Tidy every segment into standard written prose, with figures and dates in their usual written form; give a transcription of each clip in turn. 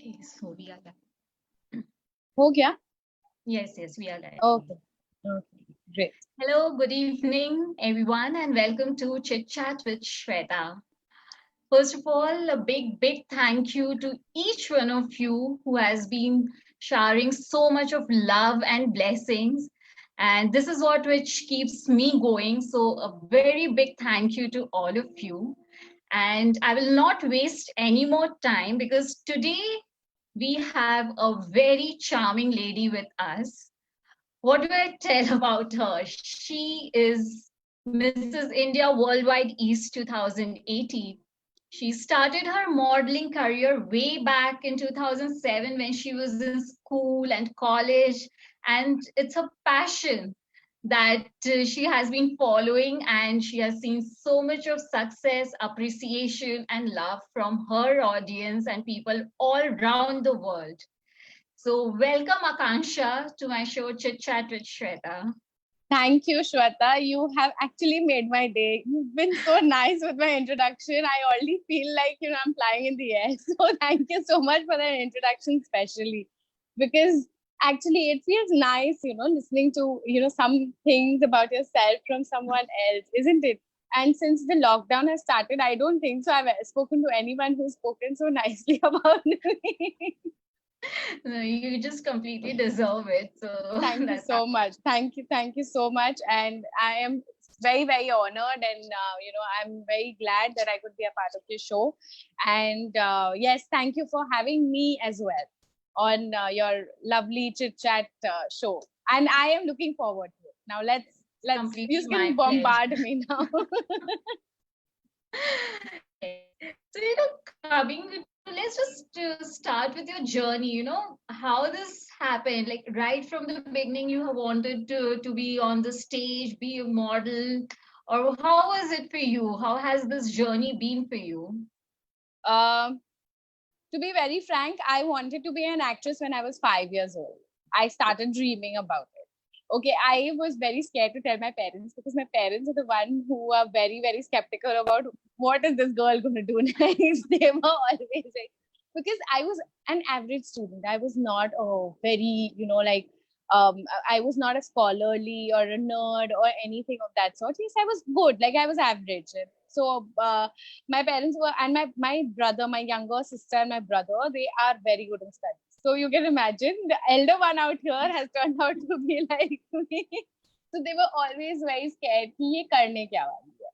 Okay, so we are live. हो गया? Yes, we are live. Okay. Okay. Great. Hello, good evening, everyone, and welcome to Chit Chat with Shweta. First of all, a big thank you to each one of you who has been showering so much of love and blessings. And this is what which keeps me going. So, a very big thank you to all of you. And I will not waste any more time because today we have a very charming lady with us. What do I tell about her? She is Mrs. India Worldwide East 2018. She started her modeling career way back in 2007 when she was in school and college, and it's a passion that she has been following, and she has seen so much of success, appreciation, and love from her audience and people all around the world. So, welcome Aakansha to my show Chit Chat with Shweta. Thank you, Shweta. You have actually made my day. You've been so nice with my introduction. I already feel like, I'm flying in the air. So thank you so much for that introduction, especially because actually it feels nice, listening to, some things about yourself from someone else, isn't it? And since the lockdown has started, I don't think so I've spoken to anyone who's spoken so nicely about me. No, you just completely deserve it. So, Thank you that's so much. Thank you so much. And I am very honored, and I'm very glad that I could be a part of your show. And yes, thank you for having me as well on your lovely chit chat show. And I am looking forward to it. Now let's completely you my can pleasure. bombard me now. So, coming to, let's just start with your journey. How this happened. Like right from the beginning, you have wanted to be on the stage, be a model, or how was it for you? How has this journey been for you? um, to be very frank, I wanted to be an actress when I was 5 years old. I started dreaming about it. Okay, I was very scared to tell my parents because my parents are the one who are very skeptical about what is this girl going to do next. They were always like, because I was an average student. I was not a very, I was not a scholarly or a nerd or anything of that sort. Yes, I was good. Like I was average. So my parents were, and my brother, my younger sister and my brother, they are very good in studies. So you can imagine the elder one out here has turned out to be like me. So they were always very scared कि ये करने क्या वाली है.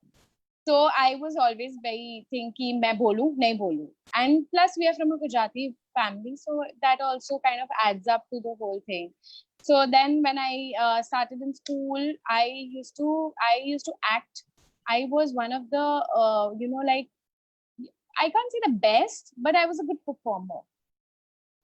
So I was always very thinking मैं बोलूं नहीं बोलूं. And plus we are from a Gujarati family, so that also kind of adds up to the whole thing. So then when I started in school, I used to act. I was one of the like, I can't say the best, but I was a good performer.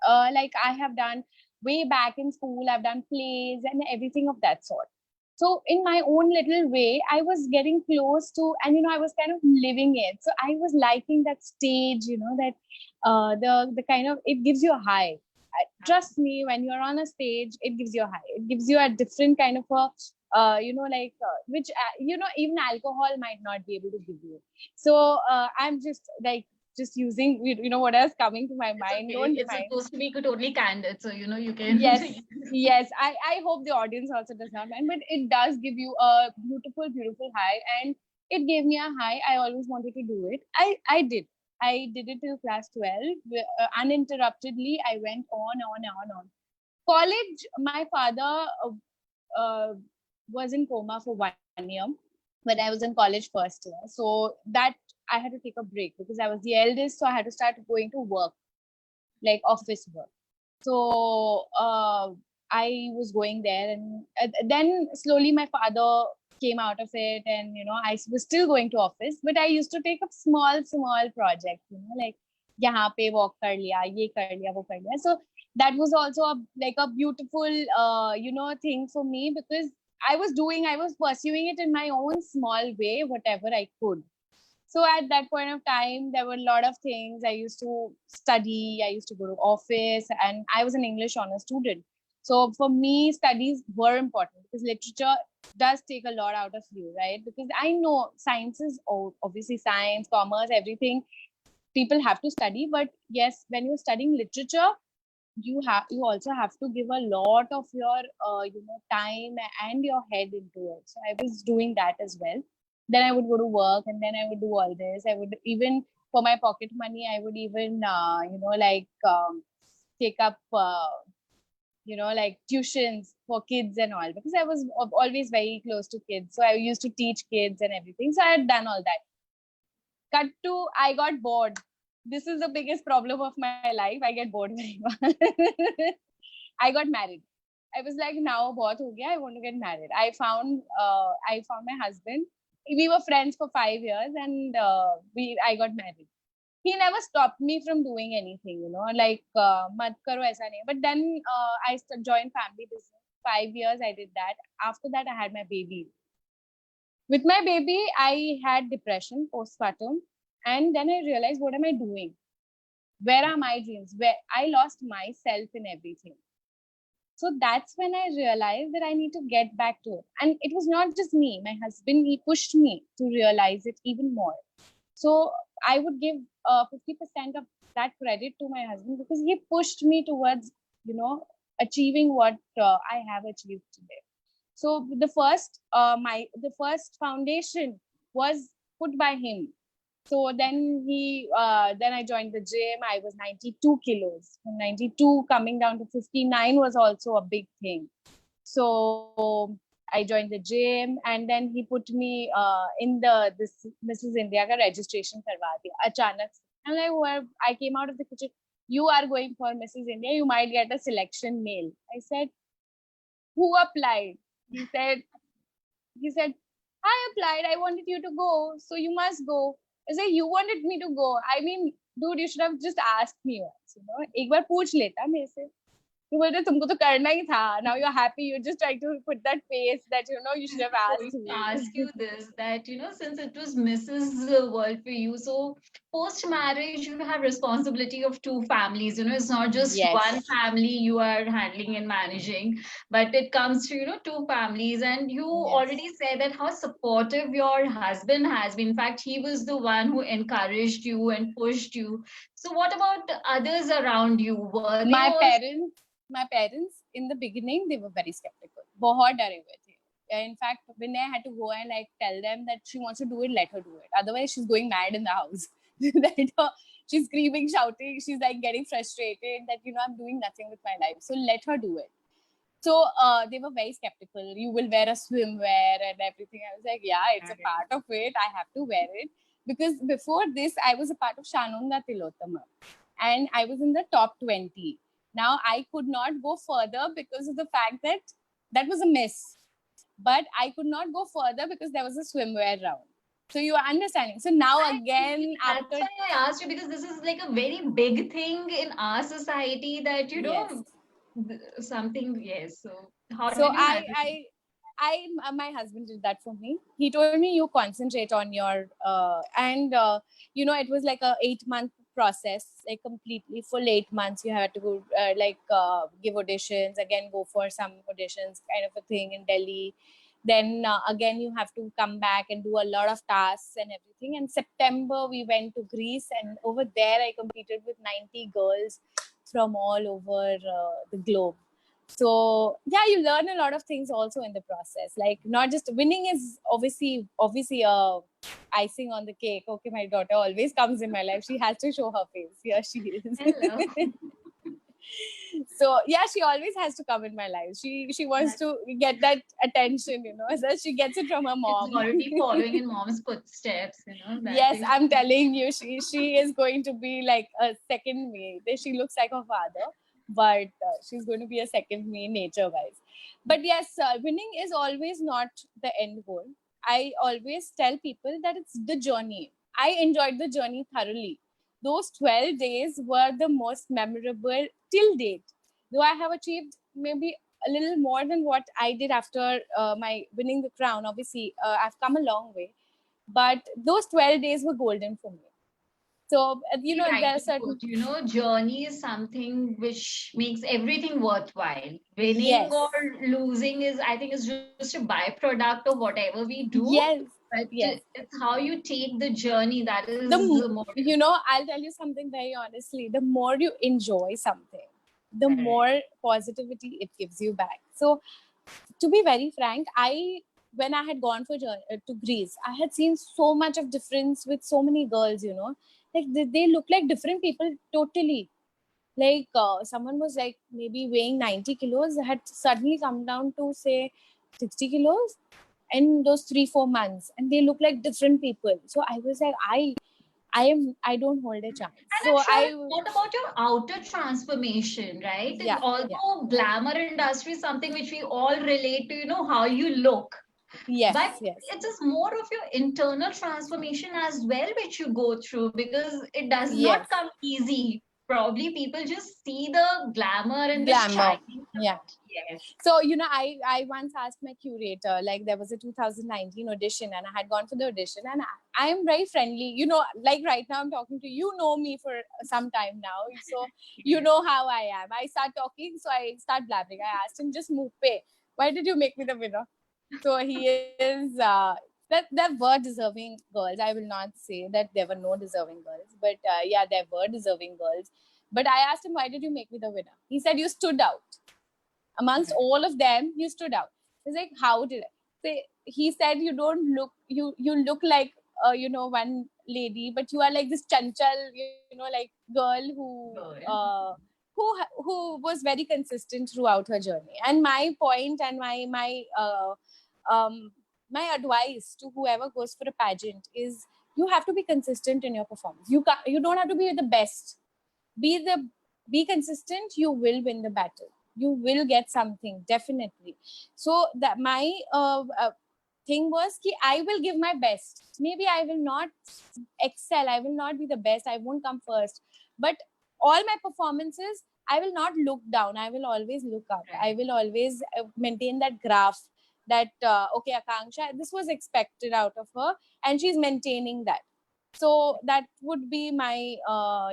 Like I have done way back in school, I've done plays and everything of that sort. So in my own little way, I was getting close to, and I was kind of living it. So I was liking that stage, that the kind of, it gives you a high. Trust me, when you're on a stage, it gives you a high. It gives you a different kind of a, which even alcohol might not be able to give you. So I'm just using whatever's coming to my It's mind. okay. Don't It's mind. supposed to be totally candid, so you can. Yes, I hope the audience also does not mind, but it does give you a beautiful high, and it gave me a high. I always wanted to do it. I did it till class 12 uninterruptedly. I went on. College, my father uh, was in coma for 1 year when I was in college first year. So that I had to take a break because I was the eldest, so I had to start going to work, like office work. So I was going there, and then slowly my father came out of it, and I was still going to office, but I used to take up small projects, like यहाँ पे walk कर लिया, ये कर लिया, वो कर लिया. So that was also like a beautiful thing for me, because I was pursuing it in my own small way, whatever I could. So at that point of time, there were a lot of things. I used to study, I used to go to office, and I was an English honor student. So for me, studies were important because literature does take a lot out of you, right? Because I know science is obviously science, commerce, everything people have to study, but yes, when you're studying literature, you also have to give a lot of your time and your head into it. So I was doing that as well. Then I would go to work, and then I would do all this. I would even, for my pocket money, I would even take up like tuitions for kids and all, because I was always very close to kids, so I used to teach kids and everything. So I had done all that. Cut to, I got bored. This is the biggest problem of my life. I get bored very much. I got married. I was like, now bahut ho gaya, I want to get married. I found my husband. We were friends for 5 years, and I got married. He never stopped me from doing anything, like mat karo aisa nahi. But then I joined family business. 5 years I did that. After that, I had my baby. With my baby, I had depression postpartum, and then I realized, what am I doing? Where are my dreams? Where I lost myself in everything. So that's when I realized that I need to get back to it. And it was not just me. My husband, he pushed me to realize it even more. So I would give 50% of that credit to my husband, because he pushed me towards, achieving what I have achieved today. So the first foundation was put by him. So then I joined the gym. I was 92 kilos. From 92 coming down to 59 was also a big thing. So I joined the gym, and then he put me in this Mrs. India ka registration karwa diya achanak. And I came out of the kitchen. You are going for Mrs. India. You might get a selection mail. I said, who applied? He said, I applied. I wanted you to go, so you must go. I said, you wanted me to go. I mean, dude, you should have just asked me once. एक बार पूछ लेता मेरे से. You बोलते तुमको तो करना ही था. Now you're happy. You're just trying to put that face that you should have Going asked to me. ask you this, that since it was Mrs. World for you, so post marriage you have responsibility of two families. It's not just one Yes. family you are handling and managing, but it comes to two families. And you Yes. already said that how supportive your husband has been. In fact, he was the one who encouraged you and pushed you. So what about the others around you? Were they My also? parents, my parents in the beginning, they were very skeptical. बहुत डरे हुए थे. In fact, when I had to go and like tell them that she wants to do it, let her do it. Otherwise, she's going mad in the house. She's screaming, shouting. She's like getting frustrated that I'm doing nothing with my life. So let her do it. So they were very skeptical. You will wear a swimwear and everything. I was like, yeah, it's a part of it. I have to wear it. Because before this, I was a part of Shanunda Tilottama. And I was in the top 20. Now, I could not go further because of the fact that that was a miss. But I could not go further because there was a swimwear round. So you are understanding. So now again, That's after, why I asked you, because this is like a very big thing in our society that yes. something. Yes. So how So did you handle it? my husband did that for me. He told me, you concentrate on your and it was like a 8-month process, like completely full 8 months. You had to go give auditions, again go for some auditions, kind of a thing in Delhi. Then again you have to come back and do a lot of tasks and everything. And September we went to Greece, and over there I competed with 90 girls from all over the globe. So yeah, you learn a lot of things also in the process. Like, not just winning is obviously icing on the cake. Okay, my daughter always comes in my life. She has to show her face. Here she is. Hello. So yeah, she always has to come in my life. She wants That to get that attention, so she gets it from her it's mom. already following in mom's footsteps. That Yes, is. I'm telling you, she is going to be like a second me. She looks like her father, but she's going to be a second me nature wise. But yes, winning is always not the end goal. I always tell people that it's the journey. I enjoyed the journey thoroughly. Those 12 days were the most memorable till date. Though I have achieved maybe a little more than what I did after my winning the crown. Obviously, I've come a long way, but those 12 days were golden for me. So Very there are rightly certain. put. Journey is something which makes everything worthwhile. Winning or Yes, losing is, I think, is just a byproduct of whatever we do. yes, But yes. it's how you take the journey that The is the more I'll tell you something very honestly. The more you enjoy something, the correct. more positivity it gives you back. So to be very frank, I when I had gone to Greece, I had seen so much of difference with so many girls. Like they look like different people totally. Like someone was like maybe weighing 90 kilos, had suddenly come down to say 60 kilos in those 3-4 months, and they look like different people. So I was like, I don't hold a chance. And I'm So sure it's not about your outer transformation, right? yeah, yeah, Although glamour industry is something which we all relate to, how you look. But yes, yes, it is more of your internal transformation as well, which you go through because it does not yes. come easy. Probably people just see the glamour and the Glamour. shining Yeah. part. Yes. So, I once asked my curator, like there was a 2019 audition and I had gone for the audition, and I am very friendly, like right now I'm talking to you, know me for some time now. So, you Yes. know how I am. I start talking, so I start blabbering. I asked him, just move pay. Why did you make me the winner? So he is, that there were deserving girls. I will not say that there were no deserving girls, but yeah, there were deserving girls. But I asked him, why did you make me the winner? He said, you stood out amongst Correct. all of them. You stood out. He's like, how did I say? He said, you don't look, you look like one lady, but you are like this chanchal, like girl Good. who was very consistent throughout her journey. And my point and um my advice to whoever goes for a pageant is, you have to be consistent in your performance. You don't have to be the best. Be the be consistent. You will win the battle. You will get something definitely. So that my thing was ki I will give my best. Maybe I will not excel, I will not be the best, I won't come first, but all my performances, I will not look down, I will always look up, I Correct. will always maintain that graph, that okay, Akanksha, this was expected out of her, and she's maintaining that. So that would be my I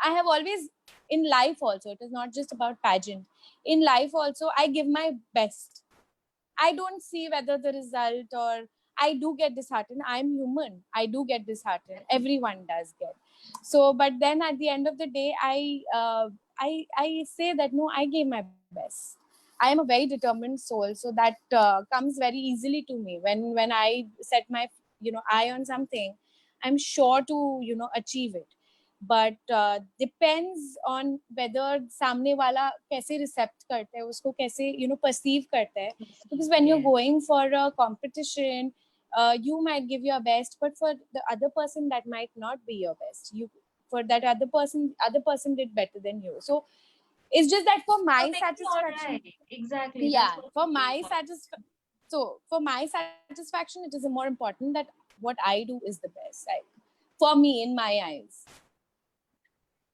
have always, in life also, it is not just about pageant, in life also I give my best. I don't see whether the result, or I do get disheartened. I'm human. I do get disheartened. Everyone does get. So, but then at the end of the day, I say that no, I gave my best. I am a very determined soul, so that comes very easily to me. When I set my eye on something, I'm sure to achieve it. But depends on whether सामने वाला कैसे रिसेप्ट करता है उसको, कैसे perceive करता है. Because when you're Yes. going for a competition, you might give your best, but for the other person that might not be your best. You For that other person did better than you. So it's just that for my Perfectly all satisfaction, right. Exactly. That's yeah, for perfectly my all satisfaction, it is more important that what I do is the best, like for me, in my eyes.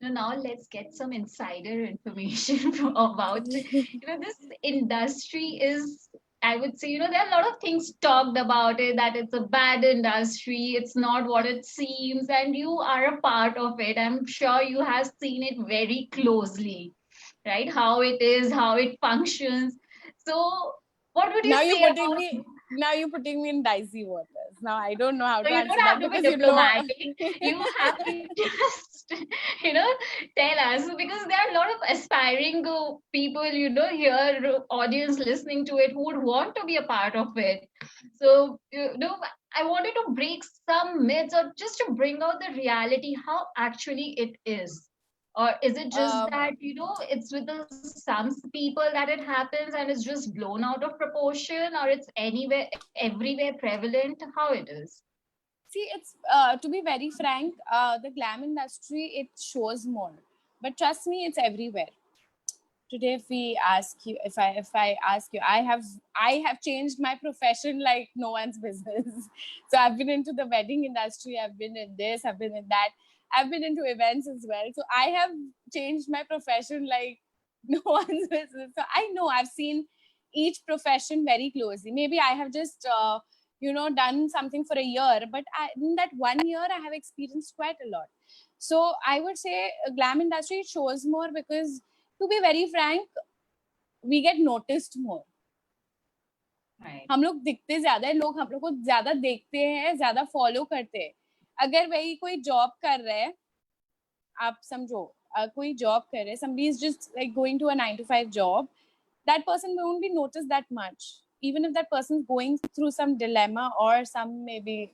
Now let's get some insider information about this industry is, I would say, there are a lot of things talked about it, that it's a bad industry, it's not what it seems, and you are a part of it. I'm sure you have seen it very closely, right? How it is, how it functions. So what would you now you're say putting about? me now you're putting me in dicey waters. Now I don't know how So to you answer don't that, have to be because diplomatic. You have to just, you know, tell us, because there are a lot of aspiring people, here, audience listening to it, who would want to be a part of it. So, I wanted to break some myths, or just to bring out the reality, how actually it is. Or is it just um, that, it's with some people that it happens and it's just blown out of proportion, or it's anywhere, everywhere prevalent? How it is? See, it's to be very frank, the glam industry, it shows more, but trust me, it's everywhere. Today, if I ask you, I have changed my profession like no one's business. So I've been into the wedding industry, I've been in this, I've been in that, I've been into events as well. So I have changed my profession like no one's business. So I know, I've seen each profession very closely. Maybe I have just done something for a year, but in that 1 year I have experienced quite a lot. So I would say glam industry shows more because, to be very frank, we get noticed more. Right. हम लोग दिखते ज्यादा है, लोग हम लोग को ज्यादा देखते हैं, ज्यादा फॉलो करते हैं. अगर वही कोई जॉब कर रहा है, आप समझो, कोई जॉब कर रहे हैं, somebody is just like going to a 9 to 5 job, that person won't be noticed that much, even if that person is going through some dilemma or some maybe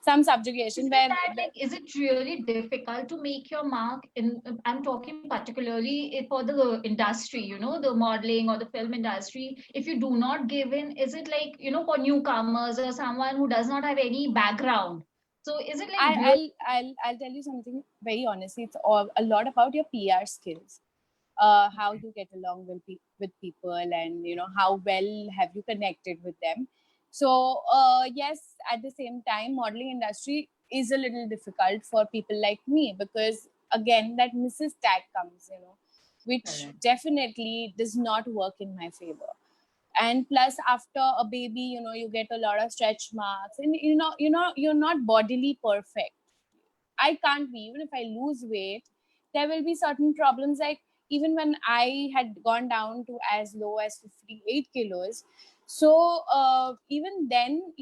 some subjugation Is it where that, like, is it really difficult to make your mark in, I'm talking particularly for the industry, the modeling or the film industry. If you do not give in, is it like, for newcomers or someone who does not have any background? So is it like real? I'll tell you something very honestly. It's a lot about your PR skills, how you get along with people, and how well have you connected with them. So yes, at the same time, modeling industry is a little difficult for people like me because again, that Mrs. tag comes, which Correct. definitely does not work in my favor. And plus after a baby, you get a lot of stretch marks, and you're not bodily perfect. I can't be. Even if I lose weight, there will be certain problems. Like even when I had gone down to as low as 58 kilos, so even then,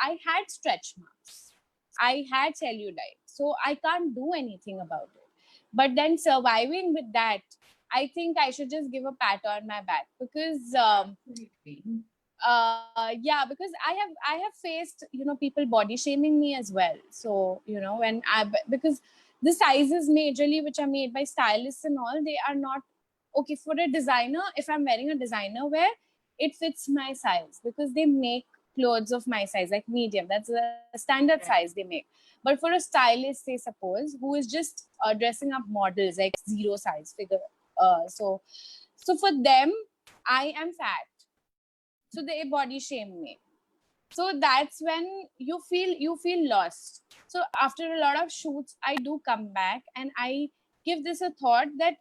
I had stretch marks, I had cellulite, so I can't do anything about it. But then surviving with that, I think I should just give a pat on my back because Absolutely. yeah, because I have faced people body shaming me as well. So when because the sizes majorly which are made by stylists and all, they are not okay for a designer. If I'm wearing a designer wear, it fits my size because they make clothes of my size, like medium. That's the standard size they make. But for a stylist, say suppose, who is just dressing up models like zero size figure, so for them, I am fat, so they body shame me. So that's when you feel lost. So after a lot of shoots, I do come back and I give this a thought that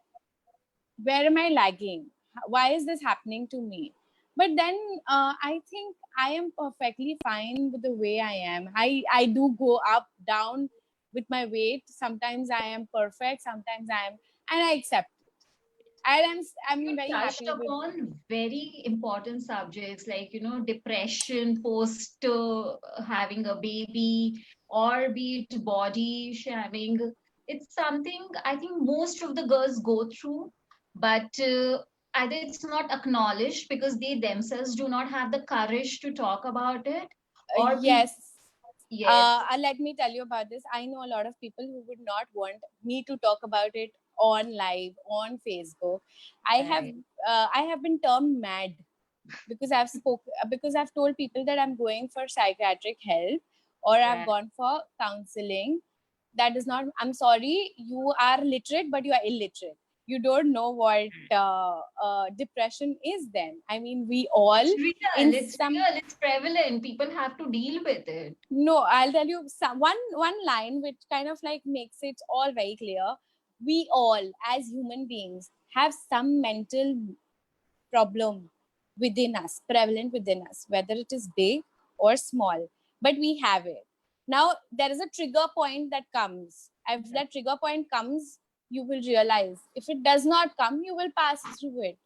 where am I lagging, why is this happening to me? But then I think I am perfectly fine with the way I am. I do go up down with my weight. Sometimes I am perfect, sometimes I am, and I accept it. And I'm You very touched happy with. upon very important subjects like, depression post having a baby, or be it body shaming. It's something I think most of the girls go through, but either it's not acknowledged because they themselves do not have the courage to talk about it, or people, Yes. yes, Let me tell you about this. I know a lot of people who would not want me to talk about it on live on Facebook. I have right, I have been termed mad because I've told people that I'm going for psychiatric help or I've right. gone for counseling. That is not. I'm sorry. You are literate, but you are illiterate. You don't know what depression is. Then I mean, we all It's real, in it's some. real, it's prevalent. People have to deal with it. No, I'll tell you one line which kind of like makes it all very clear. We all, as human beings, have some mental problem within us, prevalent within us, whether it is big or small, but we have it. Now, there is a trigger point that comes. If that trigger point comes, you will realize. If it does not come, you will pass through it.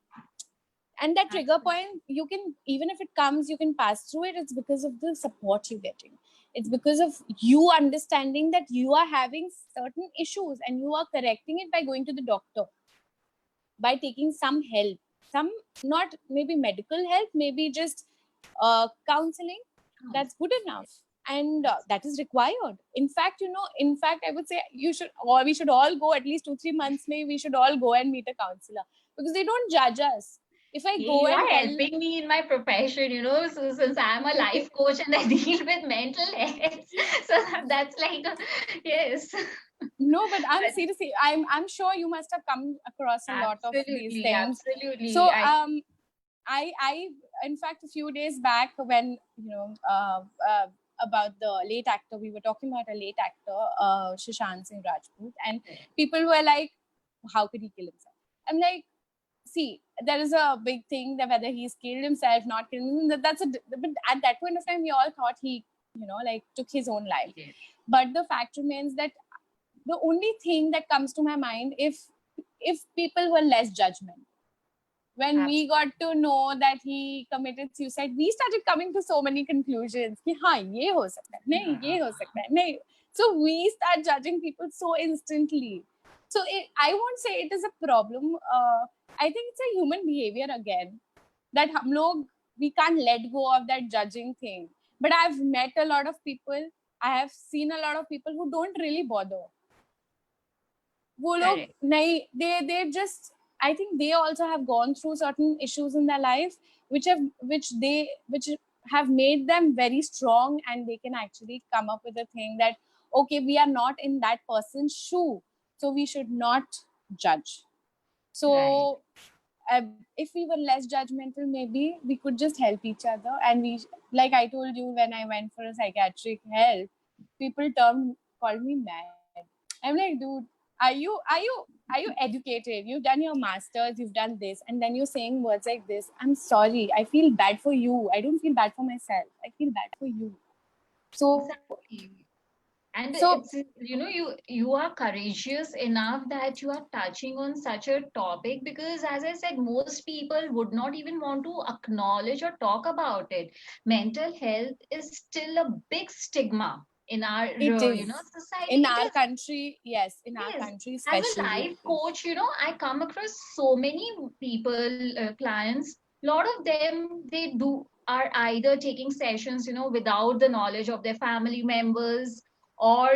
And that trigger Absolutely. point, you can, even if it comes, you can pass through it. It's because of the support you're getting. It's because of you understanding that you are having certain issues and you are correcting it by going to the doctor, by taking some help, some, not maybe medical help, maybe just counseling. That's good enough, and that is required. In fact, I would say you should, or we should all go at least 2-3 months. Maybe we should all go and meet a counselor because they don't judge us. If I Hey, go you and are tell, helping me in my profession, so since I'm a life coach and I deal with mental health, so that's like, yes. no, but I'm But seriously, I'm sure you must have come across a lot of these absolutely, things. absolutely. So I in fact a few days back when about the late actor, we were talking about a late actor, Shashank Singh Rajput, and people were like, how could he kill himself? I'm like, see, there is a big thing that whether he's killed himself, not killed himself, but at that point of time, we all thought he, like took his own life. Yeah. But the fact remains that the only thing that comes to my mind, if people were less judgmental, when we got to know that he committed suicide, we started coming to so many conclusions. Ki, haan, ye ho sakta hai, nahi, ye ho sakta hai, nahi. So we start judging people so instantly. So I won't say it is a problem. I think it's a human behavior again, that we can't let go of that judging thing. But I've met a lot of people, I have seen a lot of people who don't really bother. वो लोग नहीं, they just, I think they also have gone through certain issues in their life which have made them very strong, and they can actually come up with a thing that, okay, we are not in that person's shoe, so we should not judge. So if we were less judgmental, maybe we could just help each other. And we, like I told you, when I went for a psychiatric help, people called me mad. I'm like, dude, are you educated? You've done your masters, you've done this, and then you're saying words like this. I'm sorry, I feel bad for you. I don't feel bad for myself, I feel bad for you. So exactly. And it's, you are courageous enough that you are touching on such a topic, because as I said, most people would not even want to acknowledge or talk about it. Mental health is still a big stigma in our it is society. in It our is. country, yes, in our Yes, country as a especially life it is. coach, I come across so many people, clients. A lot of them, they do are either taking sessions, without the knowledge of their family members, or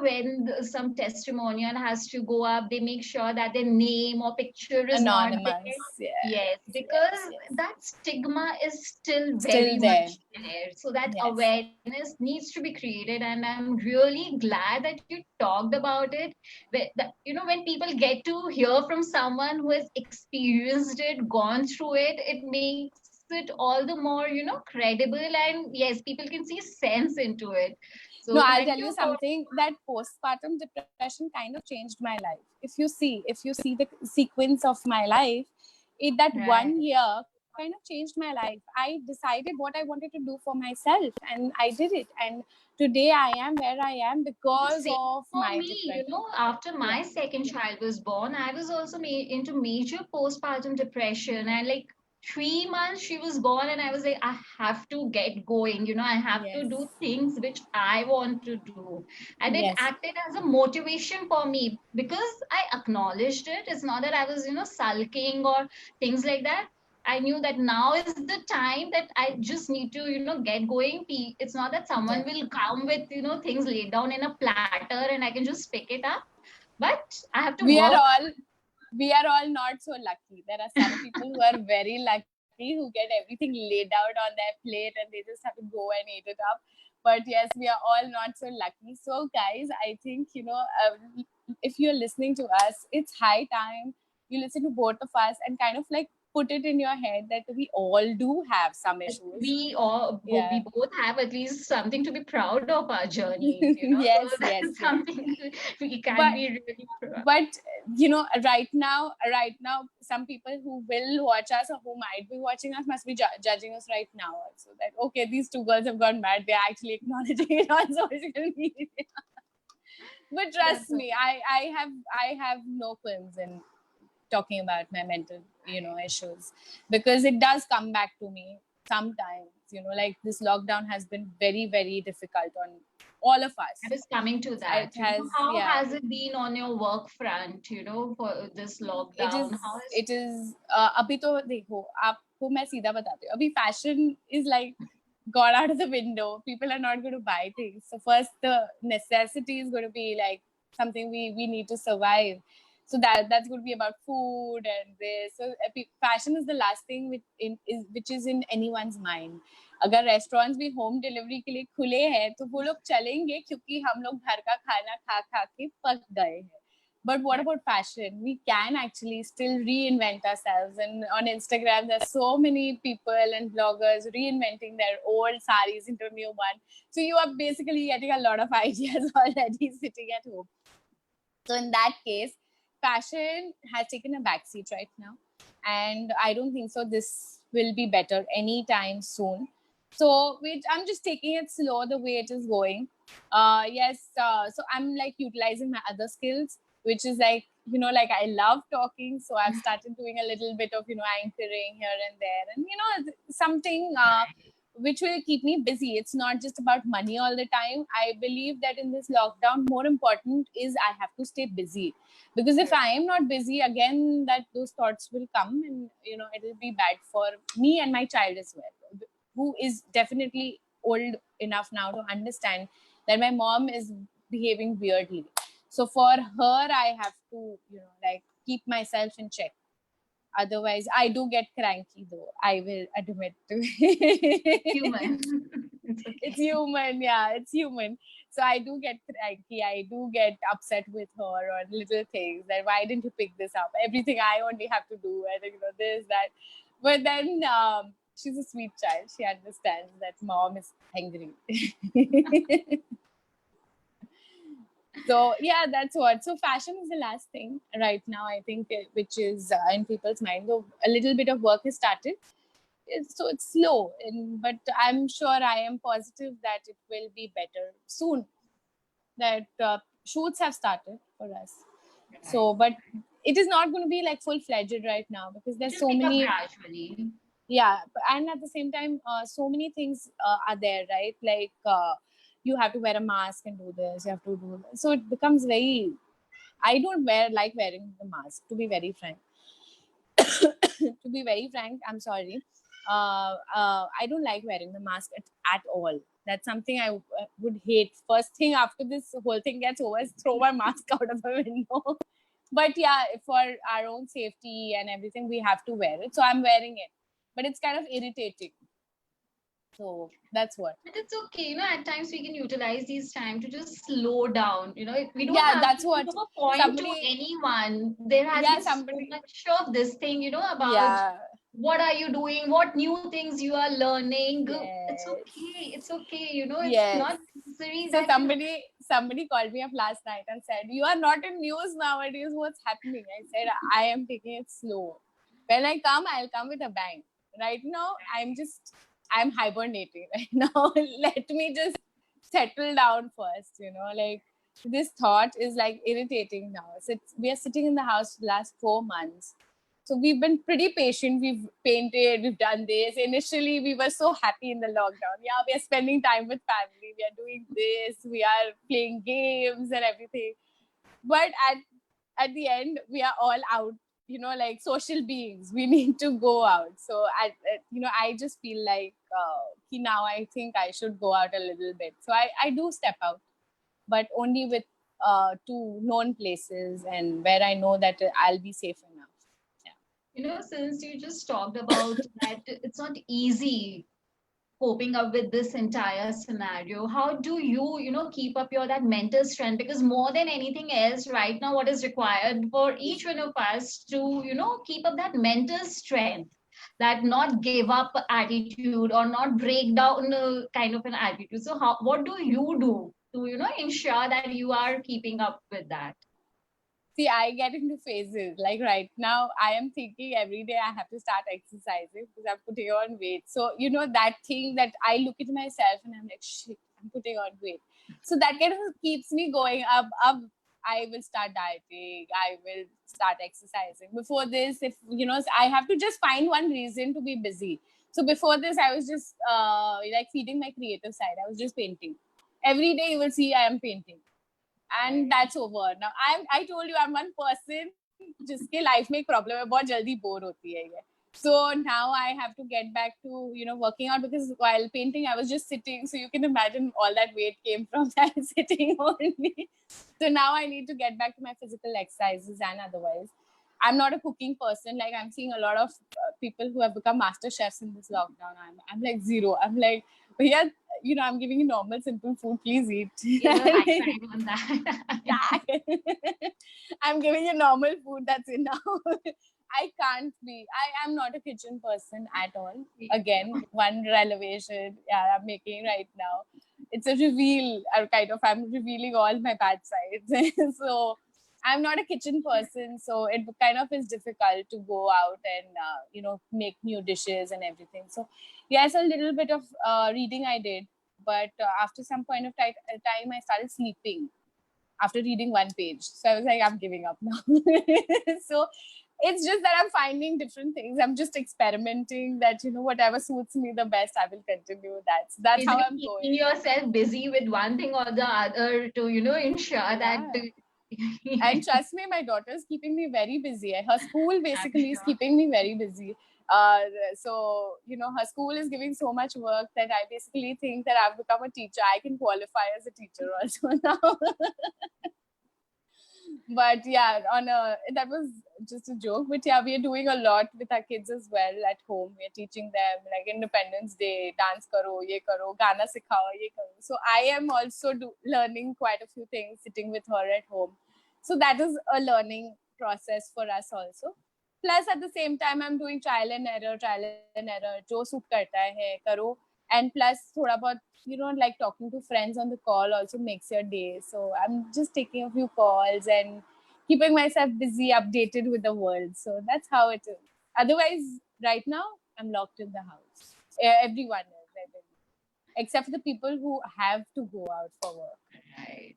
when some testimonial has to go up, they make sure that their name or picture is not there. Anonymous, Yes, yes, because yes, yes, that stigma is still very still there. much there. So that Yes. awareness needs to be created, and I'm really glad that you talked about it. When people get to hear from someone who has experienced it, gone through it, it makes it all the more, credible, and yes, people can see sense into it. So No, thank I'll you tell you for. something, that postpartum depression kind of changed my life. If you see the sequence of my life, that Right. 1 year kind of changed my life. I decided what I wanted to do for myself, and I did it. And today I am where I am The because same of for my me. depression. After Yeah. my second child was born, I was also into major postpartum depression. And like 3 months she was born, and I was like, I have to get going. I have to Yes. do things which I want to do. And it Yes. acted as a motivation for me, because I acknowledged it. It's not that I was, sulking or things like that. I knew that now is the time that I just need to, get going. It's not that someone Yes. will come with, things laid down in a platter and I can just pick it up. But I have to we are work. all we are all not so lucky. There are some people who are very lucky, who get everything laid out on their plate and they just have to go and eat it up. But yes, we are all not so lucky. So guys, I think, if you're listening to us, it's high time you listen to both of us and kind of like put it in your head that we all do have some issues. We Yeah. both have at least something to be proud of our journey, so Yes, yes, that's yes. something we can But be really proud. but right now some people who will watch us or who might be watching us must be judging us right now also, that okay, these two girls have gone mad, they're actually acknowledging it on social media. But trust That's me, I have no qualms in talking about my mental issues, because it does come back to me sometimes. Like this lockdown has been very, very difficult on all of I us. was coming to It that. has, How yeah. has it been on your work front, for this it lockdown? is How is it is अभी तो देखो, आपको मैं सीधा बताती हूँ, अभी fashion is like gone out of the window. People are not going to buy things. So first, the necessity is going to be like something we need to survive. So that's going to be about food and this. So fashion is the last thing which is in anyone's mind. अगर restaurants भी home delivery के लिए खुले हैं तो वो लोग चलेंगे, क्योंकि हम लोग घर का खाना खा खा के पक गए हैं. But what about fashion? We can actually still reinvent ourselves. And on Instagram, there's so many people and bloggers reinventing their old saris into a new one. So you are basically getting a lot of ideas already sitting at home. So in that case, fashion has taken a backseat right now. and I don't think so this will be better anytime soon. So I'm just taking it slow the way it is going. Yes, so I'm like utilizing my other skills, which is like, like I love talking, so I've started doing a little bit of anchoring here and there, and something which will keep me busy. It's not just about money all the time. I believe that in this lockdown, more important is I have to stay busy, because if I am not busy, again, that those thoughts will come, and it'll be bad for me and my child as well, who is definitely old enough now to understand that my mom is behaving weirdly. So for her, I have to like keep myself in check. Otherwise, I do get cranky, though, I will admit to It's it. human. It's It's okay. human, yeah, it's human. So I do get cranky, I do get upset with her on little things, that why didn't you pick this up, everything I only have to do, and this, that. But then she's a sweet child, she understands that mom is angry. So yeah, that's what. So fashion is the last thing right now, I think, which is in people's mind, though a little bit of work has started. So it's slow, but I'm sure, I am positive that it will be better soon. That shoots have started for us. Right. So, but it is not going to be like full-fledged right now, because It there's will so pick up many. gradually. Yeah, and at the same time, so many things are there, right? Like you have to wear a mask and do this, you have to do this. So it becomes very. I don't like wearing the mask, to be very frank. To be very frank, I'm sorry. I don't like wearing the mask at all. That's something I would hate. First thing after this whole thing gets over is throw my mask out of the window. But yeah, for our own safety and everything, we have to wear it. So I'm wearing it. But it's kind of irritating. So that's what. But it's okay, at times we can utilize these time to just slow down. We don't Yeah, have that's to prove what a point to somebody. anyone. There has Yeah, been so somebody. much of this thing, about Yeah. what are you doing, what new things you are learning. It's Yes. okay. It's okay. It's Yes. not necessary So that, somebody called me up last night and said, "You are not in news nowadays. What's happening?" I said, "I am taking it slow. When I come, I'll come with a bang. Right now, I'm hibernating right now. Let me just settle down first. Like this thought is like irritating now. We are sitting in the house the last 4 months. So we've been pretty patient. We've painted, we've done this. Initially, we were so happy in the lockdown. Yeah, we are spending time with family. We are doing this. We are playing games and everything. But at the end, we are all out. Like social beings. We need to go out. So I just feel like now I think I should go out a little bit. So I do step out, but only with to known places and where I know that I'll be safe enough. Yeah. since you just talked about that, it's not easy coping up with this entire scenario. How do you keep up your that mental strength? Because more than anything else right now, what is required for each one of us to keep up that mental strength, that not give up attitude or not break down kind of an attitude. So what do you do to ensure that you are keeping up with that? See, I get into phases. Like right now, I am thinking every day I have to start exercising because I'm putting on weight. So, that thing that I look at myself and I'm like, shit, I'm putting on weight. So that kind of keeps me going up, up. I will start dieting. I will start exercising. Before this, if, I have to just find one reason to be busy. So before this, I was just like feeding my creative side. I was just painting. Every day you will see I am painting, and that's over. Now I told you I'm one person जिसके life में एक problem है, बहुत जल्दी bore होती है ये. So now I have to get back to working out, because while painting I was just sitting. So you can imagine all that weight came from that sitting only. So now I need to get back to my physical exercises, and otherwise I'm not a cooking person. Like I'm seeing a lot of people who have become master chefs in this lockdown. I'm like zero. I'm like, but yeah, I'm giving you normal, simple food. Please eat. High five on that. I'm giving you normal food. That's enough. I can't be. I am not a kitchen person at all. Again, one revelation, yeah, I'm making right now. It's a reveal, kind of. I'm revealing all my bad sides. So I'm not a kitchen person, so it kind of is difficult to go out and make new dishes and everything. So yes, a little bit of reading I did, but after some point of time I started sleeping after reading one page. So I was like, I'm giving up now. So it's just that I'm finding different things. I'm just experimenting that, whatever suits me the best, I will continue. That's how Basically, I'm keeping going. yourself busy with one thing or the other to, ensure that Yeah. And trust me, my daughter is keeping me very busy. Her school I'm basically is sure. keeping me very busy. Uh, so, her school is giving so much work that I basically think that I've become a teacher. I can qualify as a teacher also now. But yeah, that was just a joke. But yeah, we are doing a lot with our kids as well at home. We are teaching them like Independence Day, dance karo, ye karo, gana sikhao, ye karo. So I am also learning quite a few things sitting with her at home. So that is a learning process for us also. Plus, at the same time, I'm doing trial and error, trial and error. Jo suit karta hai, karo. And plus, thoda bahut, like talking to friends on the call also makes your day. So I'm just taking a few calls and keeping myself busy, updated with the world. So that's how it is. Otherwise, right now, I'm locked in the house. Everyone is, I believe, except for the people who have to go out for work. Right.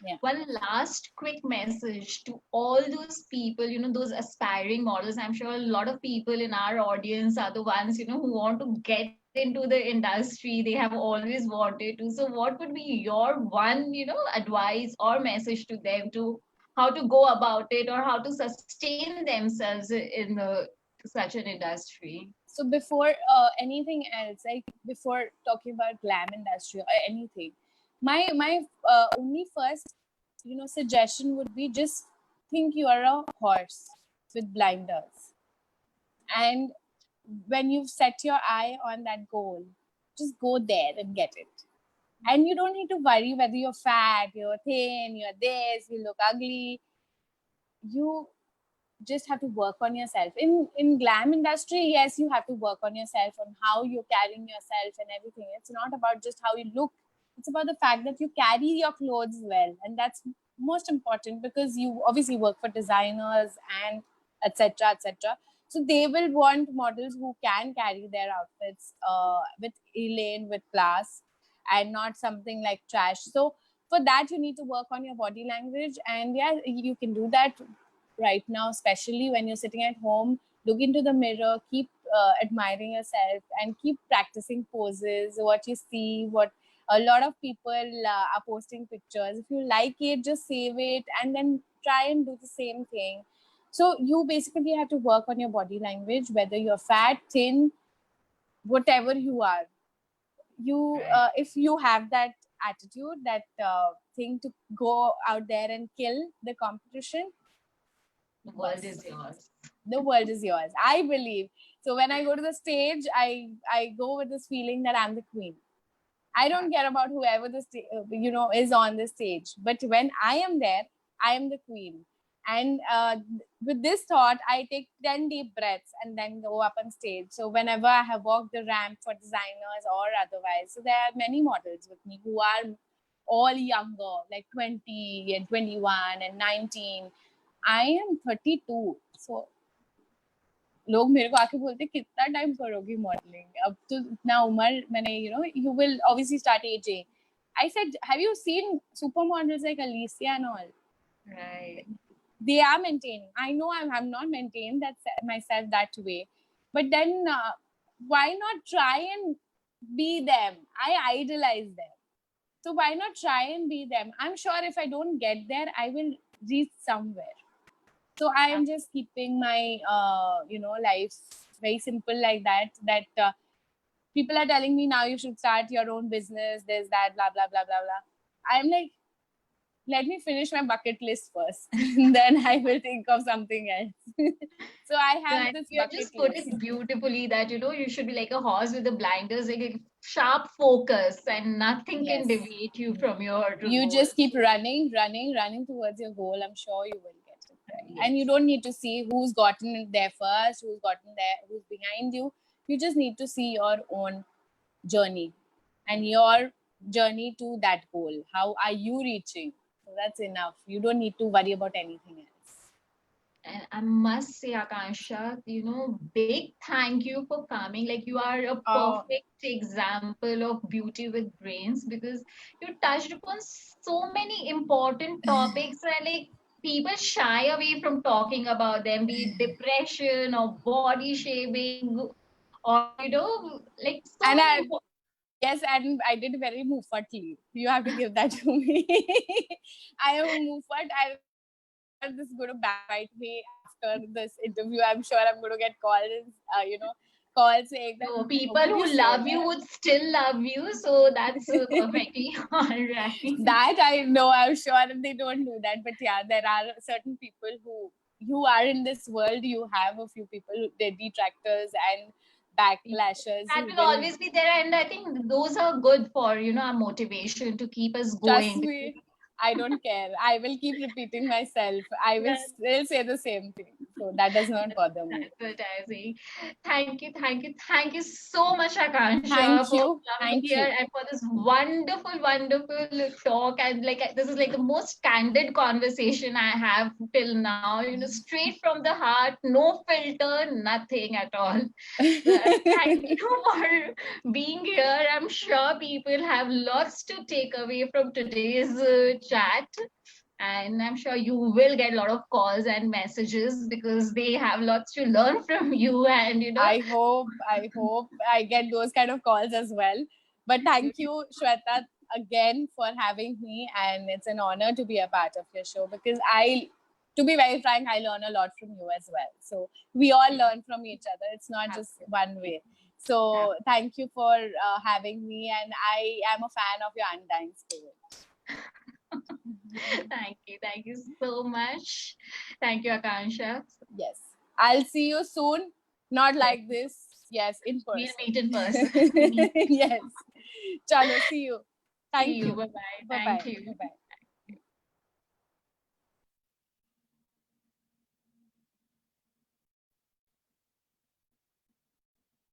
Yeah. One last quick message to all those people, those aspiring models. I'm sure a lot of people in our audience are the ones, who want to get into the industry. They have always wanted to. So, what would be your one, advice or message to them to how to go about it or how to sustain themselves in such an industry? So before anything else, like before talking about glam industry or anything, my only first suggestion would be just think you are a horse with blinders, and when you've set your eye on that goal, just go there and get it. And you don't need to worry whether you're fat, you're thin, you're this, you look ugly. You just have to work on yourself. In glam industry, yes, you have to work on yourself, on how you're carrying yourself and everything. It's not about just how you look, it's about the fact that you carry your clothes well, and that's most important, because you obviously work for designers and etc etc. So they will want models who can carry their outfits with elaine, with class, and not something like trash. So for that, you need to work on your body language, and yeah, you can do that right now, especially when you're sitting at home. Look into the mirror, keep admiring yourself, and keep practicing poses, what you see, what a lot of people are posting pictures. If you like it, just save it and then try and do the same thing. So you basically have to work on your body language, whether you're fat, thin, whatever you are. You if you have that attitude, that thing to go out there and kill the competition, The world bus, is yours. the world is yours, I believe. So when I go to the stage, I go with this feeling that I'm the queen. I don't care about whoever is on the stage, but when I am there, I am the queen. And with this thought, I take 10 deep breaths and then go up on stage. So whenever I have walked the ramp for designers or otherwise, so there are many models with me who are all younger, like 20 and 21 and 19. I am 32. So लोग मेरे को आके बोलते कितना time करोगी modelling, अब तो इतना उम्र मैंने you will obviously start aging. I said, have you seen supermodels like Alicia and all? Right. They are maintaining. I know I'm not maintained that myself that way, but then why not try and be them? I idolize them, so why not try and be them? I'm sure if I don't get there, I will reach somewhere. So I am just keeping my life very simple like that. That people are telling me now you should start your own business, this, that, blah blah blah blah blah. I'm like, let me finish my bucket list first, and then I will think of something else. So I So, have and this you have bucket just put list. it beautifully that you should be like a horse with the blinders, like a sharp focus, and nothing can Yes. deviate you from your You goal. just keep running towards your goal. I'm sure you will get it there. And you Yes. don't need to see who's gotten it there first, who's gotten there, who's behind you. You just need to see your own journey and your journey to that goal. How are you reaching? So that's enough. You don't need to worry about anything else. And I must say, Akansha, big thank you for coming. Like, you are a Oh, perfect example of beauty with brains, because you touched upon so many important topics, and like people shy away from talking about them, be it depression or body shaming, or like so and many I yes, and I did very Muffatly. You have to give that to me. I am a Muffat. I'm sure this is going to backbite me after this interview. I'm sure I'm going to get calls, calls saying that, so how people could you who say love you that? would still love you. So that's perfectly all right. That I know. I'm sure they don't do that. But yeah, there are certain people who you are in this world. You have a few people, their detractors and backlashes That who will will always be there, and I think those are good for our motivation to keep us trust going. me. I don't care. I will keep repeating myself. I will That's, still say the same thing. So that does not bother me. that's what I say. Thank you so much, Akansha, Thank for you. coming Thank here you. and for this wonderful talk. And like this is like the most candid conversation I have till now. Straight from the heart, no filter, nothing at all. Thank you for being here. I'm sure people have lots to take away from today's chat. And I'm sure you will get a lot of calls and messages because they have lots to learn from you. And, I hope I get those kind of calls as well. But thank you, Shweta, again for having me, and it's an honor to be a part of your show because to be very frank, I learn a lot from you as well. So we all learn from each other. It's not just one way. So thank you for having me, and I am a fan of your undying spirit. Thank you so much. Thank you, Akansha. Yes, I'll see you soon. Not like this. Yes, in We'll person. meet in person. Yes. Chalo, see you. See Thank you. you. Bye bye. Bye Thank bye. you. Bye bye.